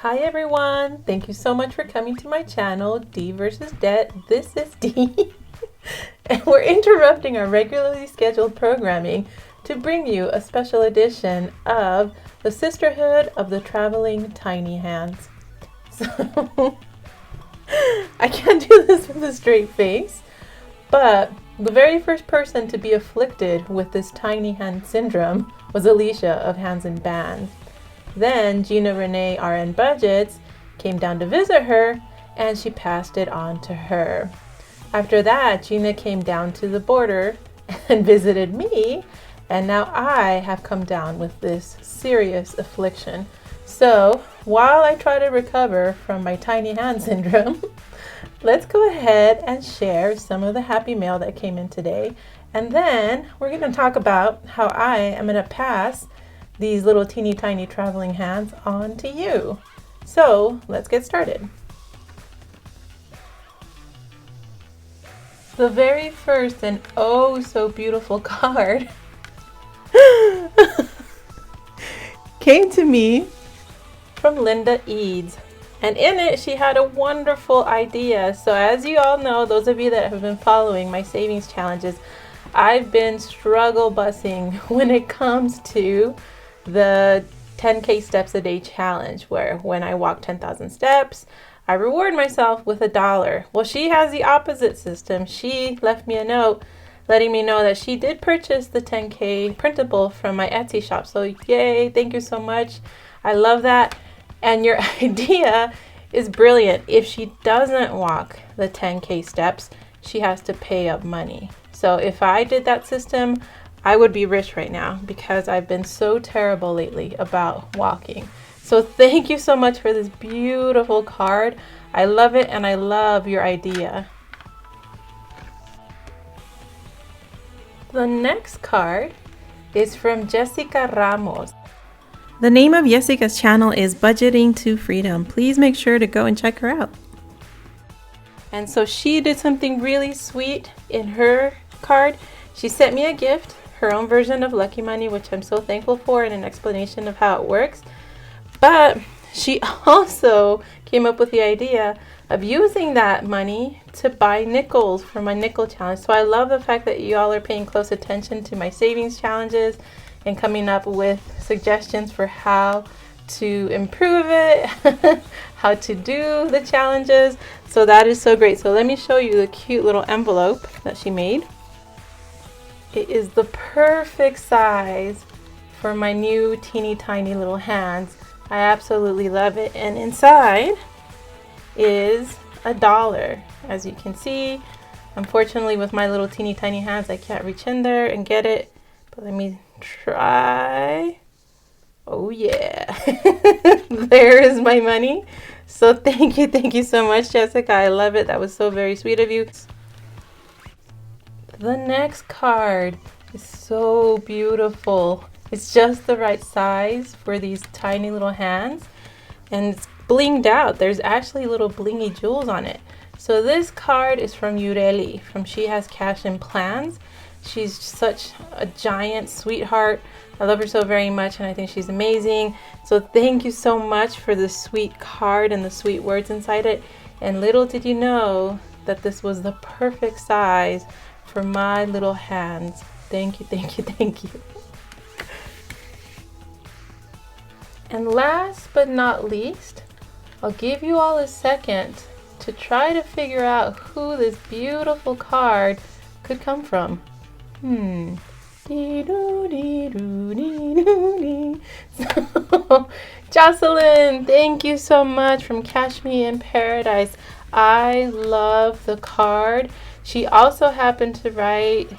Hi everyone, thank you so much for coming to my channel, D versus Debt. This is D, and we're interrupting our regularly scheduled programming to bring you a special edition of the Sisterhood of the Traveling Tiny Hands. So, I can't do this with a straight face, but the very first person to be afflicted with this tiny hand syndrome was Alicia of Hands and Bands. Then Gina Renee RN Budgets came down to visit her and she passed it on to her. After that, Gina came down to the border and visited me, and now I have come down with this serious affliction. So while I try to recover from my tiny hand syndrome, let's go ahead and share some of the happy mail that came in today. And then we're going to talk about how I am going to pass these little teeny tiny traveling hands on to you. So let's get started. The very first and oh so beautiful card came to me from Linda Edes. And in it, she had a wonderful idea. So as you all know, those of you that have been following my savings challenges, I've been struggle bussing when it comes to the 10K steps a day challenge, where when I walk 10,000 steps, I reward myself with $1. Well, she has the opposite system. She left me a note letting me know that she did purchase the 10K printable from my Etsy shop. So yay, thank you so much. I love that. And your idea is brilliant. If she doesn't walk the 10K steps, she has to pay up money. So if I did that system, I would be rich right now because I've been so terrible lately about walking. So thank you so much for this beautiful card. I love it and I love your idea. The next card is from Jessica Ramos. The name of Jessica's channel is Budgeting to Freedom. Please make sure to go and check her out. And so she did something really sweet in her card. She sent me a gift, her own version of Lucky Money, which I'm so thankful for, and an explanation of how it works. But she also came up with the idea of using that money to buy nickels for my nickel challenge. So I love the fact that you all are paying close attention to my savings challenges and coming up with suggestions for how to improve it, how to do the challenges. So that is so great. So let me show you the cute little envelope that she made. It is the perfect size for my new teeny tiny little hands. I absolutely love it. And inside is $1. As you can see, unfortunately with my little teeny tiny hands, I can't reach in there and get it. But let me try. Oh yeah. There is my money. So thank you so much, Jessica. I love it. That was so very sweet of you. The next card is so beautiful. It's just the right size for these tiny little hands, and it's blinged out. There's actually little blingy jewels on it. So this card is from Yureli from She Has Cash and Plans. She's such a giant sweetheart. I love her so very much, and I think she's amazing. So thank you so much for the sweet card and the sweet words inside it. And little did you know that this was the perfect size for my little hands. Thank you. And last but not least, I'll give you all a second to try to figure out who this beautiful card could come from. So, Jocelyn, thank you so much from Cash Me in Paradise. I love the card. She also happened to write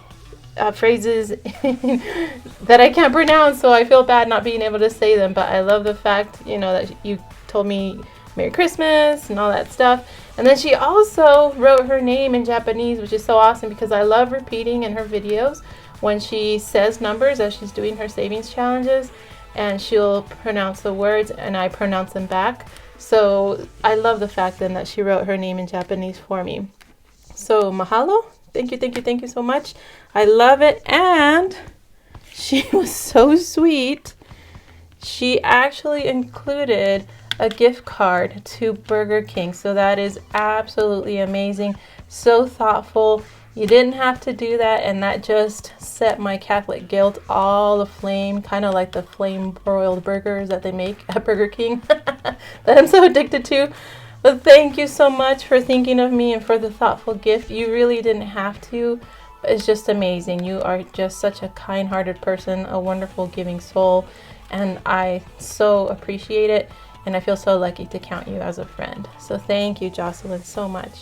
phrases that I can't pronounce, so I feel bad not being able to say them, but I love the fact, that you told me Merry Christmas and all that stuff. And then she also wrote her name in Japanese, which is so awesome because I love repeating in her videos when she says numbers as she's doing her savings challenges, and she'll pronounce the words and I pronounce them back. So I love the fact then that she wrote her name in Japanese for me. So mahalo. Thank you so much. I love it. And she was so sweet. She actually included a gift card to Burger King. So that is absolutely amazing. So thoughtful. You didn't have to do that, and that just set my Catholic guilt all aflame, kind of like the flame broiled burgers that they make at Burger King that I'm so addicted to. But thank you so much for thinking of me and for the thoughtful gift. You really didn't have to. It's just amazing. You are just such a kind-hearted person, a wonderful giving soul, and I so appreciate it, and I feel so lucky to count you as a friend. So thank you, Jocelyn, so much.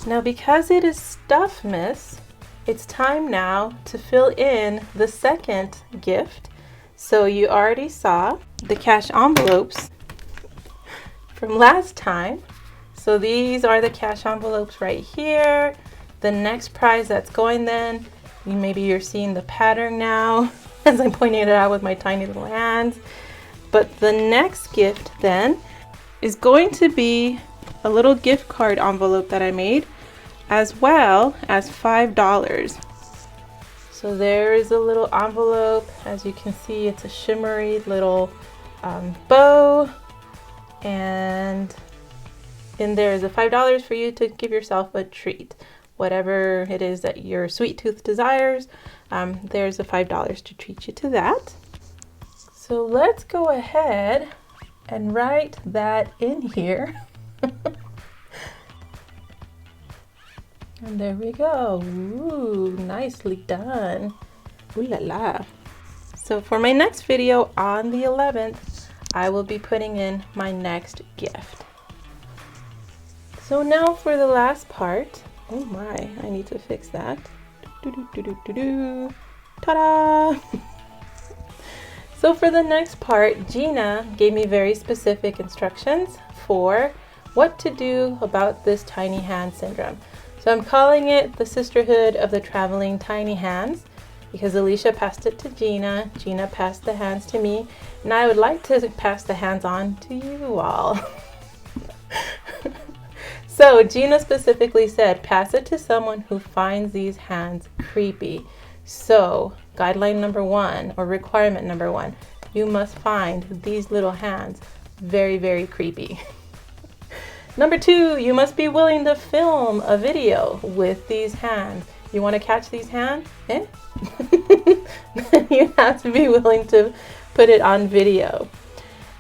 Now, because it is Stuffmas, it's time now to fill in the second gift. So you already saw the cash envelopes from last time. So these are the cash envelopes right here. The next prize that's going then, maybe you're seeing the pattern now as I'm pointing it out with my tiny little hands. But the next gift then is going to be a little gift card envelope that I made, as well as $5. So there is a little envelope. As you can see, it's a shimmery little bow, and in there is a $5 for you to give yourself a treat. Whatever it is that your sweet tooth desires, there's a $5 to treat you to that. So let's go ahead and write that in here. And there we go. Ooh, nicely done. Ooh la la. So for my next video on the 11th, I will be putting in my next gift. So now for the last part. Oh my, I need to fix that. Ta-da! So for the next part, Gina gave me very specific instructions for what to do about this tiny hand syndrome. So I'm calling it the Sisterhood of the Traveling Tiny Hands because Alicia passed it to Gina. Gina passed the hands to me, and I would like to pass the hands on to you all. So Gina specifically said, pass it to someone who finds these hands creepy. So guideline number 1, or requirement number 1, you must find these little hands very, very creepy. Number 2, you must be willing to film a video with these hands. You want to catch these hands? Eh? You have to be willing to put it on video.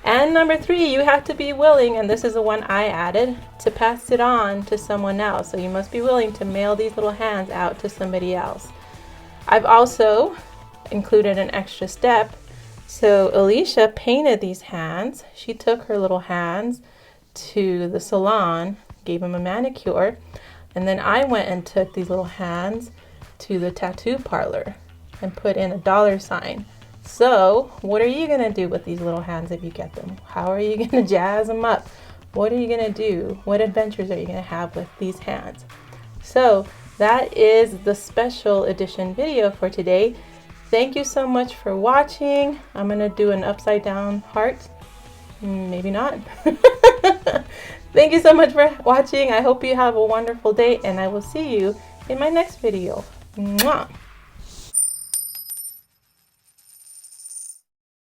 And number 3, you have to be willing, and this is the one I added, to pass it on to someone else. So you must be willing to mail these little hands out to somebody else. I've also included an extra step. So Alicia painted these hands. She took her little hands to the salon, gave them a manicure, and then I went and took these little hands to the tattoo parlor and put in a $sign. So what are you gonna do with these little hands if you get them? How are you gonna jazz them up? What are you gonna do? What adventures are you gonna have with these hands? So that is the special edition video for today. Thank you so much for watching. I'm gonna do an upside down heart. Maybe not. Thank you so much for watching. I hope you have a wonderful day, and I will see you in my next video. Mwah!